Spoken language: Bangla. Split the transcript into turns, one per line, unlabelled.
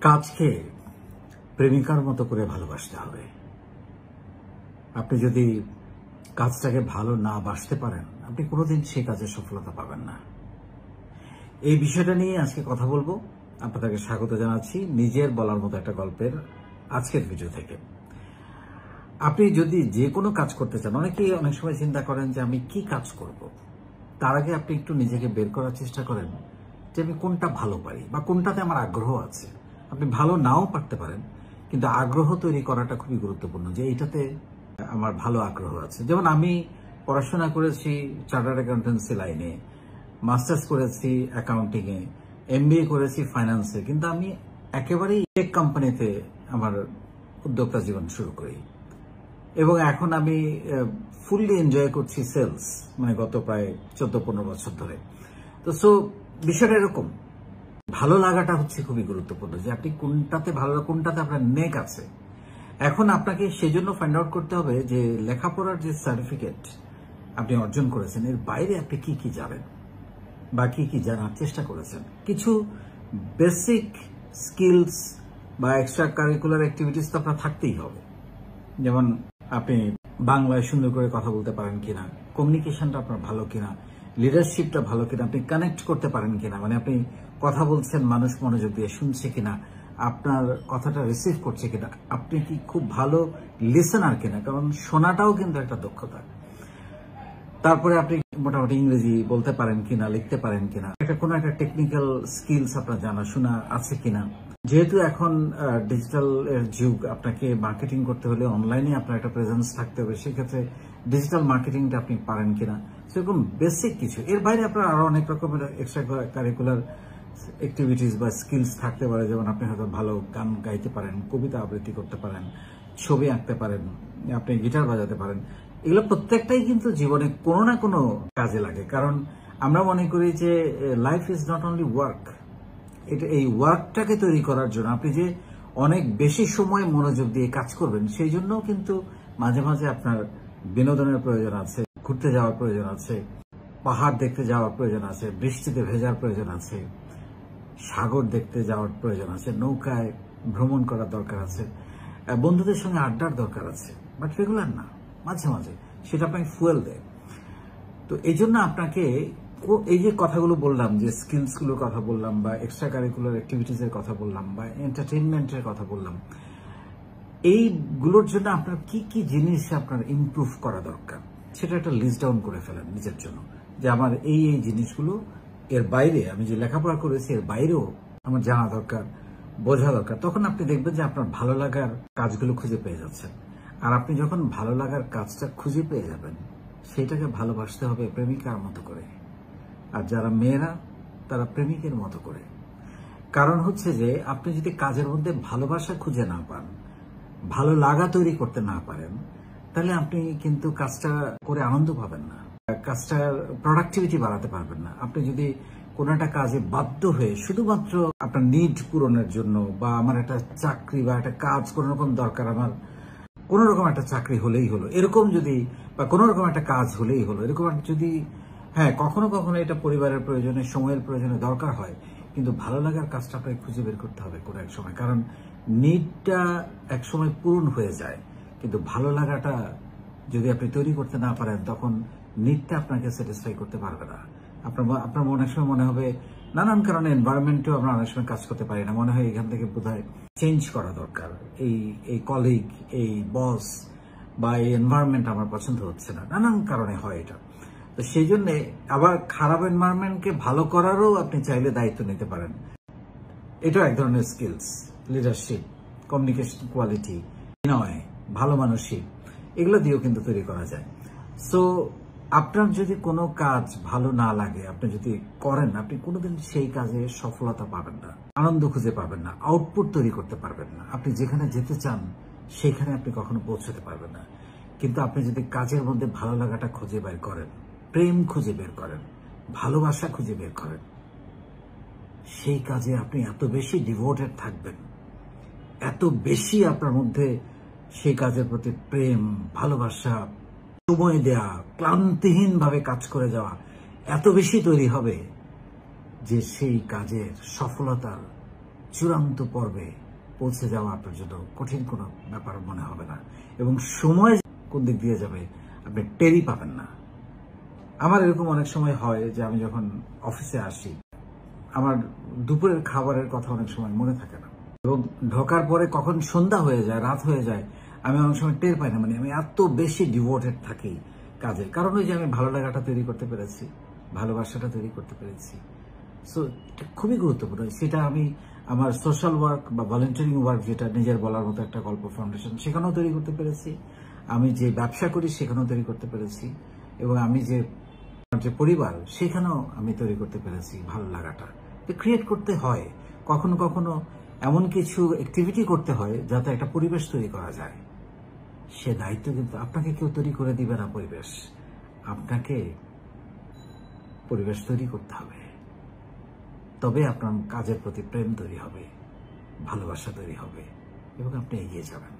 কাজকে প্রেমিকার মতো করে ভালোবাসতে হবে। আপনি যদি কাজটাকে ভালো না বাসতে পারেন, আপনি কোনোদিন সেই কাজে সফলতা পাবেন না। এই বিষয়টা নিয়ে আজকে কথা বলবো। আপনাদেরকে স্বাগত জানাচ্ছি নিজের বলার মতো একটা গল্পের আজকের ভিডিও থেকে। আপনি যদি যে কোনো কাজ করতে চান, অনেকেই অনেক সময় চিন্তা করেন যে আমি কি কাজ করব। তার আগে আপনি একটু নিজেকে বের করার চেষ্টা করেন যে আমি কোনটা ভালো পারি বা কোনটাতে আমার আগ্রহ আছে। আপনি ভালো নাও পারতে পারেন, কিন্তু আগ্রহ তৈরি করাটা খুবই গুরুত্বপূর্ণ যে এইটাতে আমার ভালো আগ্রহ আছে। যেমন আমি পড়াশোনা করেছি চার্টার্ড অ্যাকাউন্টেন্সি লাইনে, মাস্টার্স করেছি অ্যাকাউন্টিংয়ে, MBA করেছি ফাইন্যান্সে, কিন্তু আমি একেবারেই টেক কোম্পানিতে আমার উদ্যোক্তা জীবন শুরু করি এবং এখন আমি ফুললি এনজয় করছি সেলস, মানে গত প্রায় 14-15 বছর ধরে। তো বিষয়টা এরকম, ভালো লাগাটা হচ্ছে খুবই গুরুত্বপূর্ণ যে আপনি কোনটাতে ভালো, কোনটাতে আপনার নেক আছে। এখন আপনাকে সেজন্য ফাইন্ড আউট করতে হবে যে লেখাপড়ার যে সার্টিফিকেট আপনি অর্জন করেছেন এর বাইরে আপনি কি কি জানেন বা কি কি জানার চেষ্টা করেছেন। কিছু বেসিক স্কিলস বা এক্সট্রা কারিকুলার অ্যাক্টিভিটিস তো আপনার থাকতেই হবে। যেমন আপনি বাংলায় সুন্দর করে কথা বলতে পারেন কিনা, কমিউনিকেশনটা আপনার ভালো কিনা, লিডারশিপটা ভালো কিনা, আপনি কানেক্ট করতে পারেন কিনা, মানে আপনি কথা বলছেন মানুষ মনোযোগ দিয়ে শুনছে কিনা, আপনার কথাটা রিসিভ করছে কিনা, আপনি কি খুব ভালো লিসেনার কিনা, কারণ শোনাটাও কিন্তু একটা দক্ষতা। তারপরে আপনি মোটামুটি ইংরেজি বলতে পারেন কিনা, লিখতে পারেন কিনা, কোনো একটা টেকনিক্যাল স্কিলস আপনার জানাশোনা আছে কিনা। যেহেতু এখন ডিজিটাল এর যুগ, আপনাকে মার্কেটিং করতে হলে অনলাইনে আপনার একটা প্রেজেন্স থাকতে হবে, সেক্ষেত্রে ডিজিটাল মার্কেটিংটা আপনি পারেন কিনা, সেরকম বেসিক কিছু। এর বাইরে আপনার আরো অনেক রকমের এক্সট্রা কারিকুলার অ্যাক্টিভিটিস বা স্কিলস থাকতে পারে। যেমন আপনি হয়তো ভালো গান গাইতে পারেন, কবিতা আবৃত্তি করতে পারেন, ছবি আঁকতে পারেন, আপনি গিটার বাজাতে পারেন। এগুলো প্রত্যেকটাই কিন্তু জীবনে কোনো না কোনো কাজে লাগে, কারণ আমরা মনে করি যে life is not only work. এই ওয়ার্কটাকে তৈরি করার জন্য আপনি যে অনেক বেশি সময় মনোযোগ দিয়ে কাজ করবেন, সেই জন্য কিন্তু মাঝে মাঝে আপনার বিনোদনের প্রয়োজন আছে, ঘুরতে যাওয়ার প্রয়োজন আছে, পাহাড় দেখতে যাওয়ার প্রয়োজন আছে, বৃষ্টিতে ভেজার প্রয়োজন আছে, সাগর দেখতে যাওয়ার প্রয়োজন আছে, নৌকায় ভ্রমণ করার দরকার আছে, বন্ধুদের সঙ্গে আড্ডার দরকার আছে, বাট রেগুলার না, মাঝে মাঝে সেটা আপনাকে ফুয়েল দেয়। তো এই জন্য আপনাকে এই যে কথাগুলো বললাম, যে স্কিলসগুলোর কথা বললাম বা এক্সট্রা কারিকুলার অ্যাক্টিভিটিসের কথা বললাম বা এন্টারটেইনমেন্টের কথা বললাম, এইগুলোর জন্য আপনার কি কি জিনিস আপনার ইমপ্রুভ করা দরকার সেটা একটা লিস্ট ডাউন করে ফেলেন নিজের জন্য, যে আমার এই এই জিনিসগুলো, এর বাইরে আমি যে লেখাপড়া করেছি এর বাইরেও আমার জানা দরকার, বোঝা দরকার। তখন আপনি দেখবেন যে আপনার ভালো লাগার কাজগুলো খুঁজে পেয়ে যাচ্ছেন। আর আপনি যখন ভালো লাগার কাজটা খুঁজে পেয়ে যাবেন, সেটাকে ভালোবাসতে হবে প্রেমিকার মতো করে, আর যারা মেয়েরা তারা প্রেমিকের মতো করে। কারণ হচ্ছে যে আপনি যদি কাজের মধ্যে ভালোবাসা খুঁজে না পান, ভালো লাগা তৈরি করতে না পারেন, তাহলে আপনি কিন্তু কাজটা করে আনন্দ পাবেন না, কাজটার প্রোডাক্টিভিটি বাড়াতে পারবেন না। আপনি যদি কোনো একটা কাজে বাধ্য হয়ে শুধুমাত্র আপনার নিড পূরণের জন্য, বা আমার একটা চাকরি বা একটা কাজ কোনো রকম দরকার, আমার কোনো রকম একটা চাকরি হলেই হলো এরকম যদি, বা কোনো রকম একটা কাজ হলেই হলো এরকম যদি, হ্যাঁ কখনো কখনো এটা পরিবারের প্রয়োজনে, সময়ের প্রয়োজনে দরকার হয়, কিন্তু ভালো লাগার কাজটা আপনাকে খুঁজে বের করতে হবে কোনো এক সময়। কারণ নিডটা এক সময় পূরণ হয়ে যায়, কিন্তু ভালো লাগাটা যদি আপনি তৈরি করতে না পারেন, তখন নিডটা আপনাকে স্যাটিসফাই করতে পারবে না। আপনার অনেক সময় মনে হবে নানান কারণে, এনভায়রনমেন্টেও আমরা অনেক সময় কাজ করতে পারি না, মনে হয় এখান থেকে বোধহয় চেঞ্জ করা দরকার, এই কলিগ, এই বস বা এই এনভায়রনমেন্ট আমার পছন্দ হচ্ছে না, নানান কারণে হয় এটা। তো সেই জন্যে আবার খারাপ এনভায়রনমেন্টকে ভালো করারও আপনি চাইলে দায়িত্ব নিতে পারেন। এটাও এক ধরনের স্কিলস, লিডারশিপ, কমিউনিকেশন কোয়ালিটি, বিনয়, ভালো মানসিক, এগুলো দিয়েও কিন্তু তৈরি করা যায়। সো আপনার যদি কোনো কাজ ভালো না লাগে, আপনি যদি করেন, আপনি কোনোদিন সেই কাজে সফলতা পাবেন না, আনন্দ খুঁজে পাবেন না, আউটপুট তৈরি করতে পারবেন না। আপনি যেখানে যেতে চান সেখানে আপনি কখনো পৌঁছতে পারবেন না। কিন্তু আপনি যদি কাজের মধ্যে ভালো লাগাটা খুঁজে বের করেন, প্রেম খুঁজে বের করেন, ভালোবাসা খুঁজে বের করেন, সেই কাজে আপনি এত বেশি ডিভোটেড থাকবেন, এত বেশি আপনার মধ্যে সেই কাজের প্রতি প্রেম, ভালোবাসা, সময় দেয়া, ক্লান্তিহীনভাবে কাজ করে যাওয়া এত বেশি তৈরি হবে যে সেই কাজের সফলতার চূড়ান্ত পর্বে পৌঁছে যাওয়া আপনার জন্য কঠিন কোনো ব্যাপার মনে হবে না, এবং সময় কোন দিক দিয়ে যাবে আপনি টেরই পাবেন না। আমার এরকম অনেক সময় হয় যে আমি যখন অফিসে আসি, আমার দুপুরের খাবারের কথা অনেক সময় মনে থাকে না, এবং ঢোকার পরে কখন সন্ধ্যা হয়ে যায়, রাত হয়ে যায়, আমি অনেক সময় টের পাই না। মানে আমি এত বেশি ডিভোটেড থাকি কাজে, কারণ ওই যে আমি ভালো লাগাটা তৈরি করতে পেরেছি, ভালোবাসাটা তৈরি করতে পেরেছি। সো এটা খুবই গুরুত্বপূর্ণ। সেটা আমি আমার সোশ্যাল ওয়ার্ক বা ভলেন্টিয়ারিং ওয়ার্ক, যেটা নিজের বলার মতো একটা গল্প ফাউন্ডেশন, সেখানেও তৈরি করতে পেরেছি। আমি যে ব্যবসা করি সেখানেও তৈরি করতে পেরেছি, এবং আমি যে পরিবার সেখানেও আমি তৈরি করতে পেরেছি ভালো লাগাটা। ক্রিয়েট করতে হয়, কখনো কখনো এমন কিছু অ্যাক্টিভিটি করতে হয় যাতে একটা পরিবেশ তৈরি করা যায়। সে দায়িত্ব কিন্তু আপনাকে কেউ তৈরি করে দিবে না। আপনাকে পরিবেশ তৈরি করতে হবে, তবে আপনার কাজের প্রতি প্রেম তৈরি হবে, ভালোবাসা তৈরি হবে, এবং আপনি এগিয়ে যাবেন।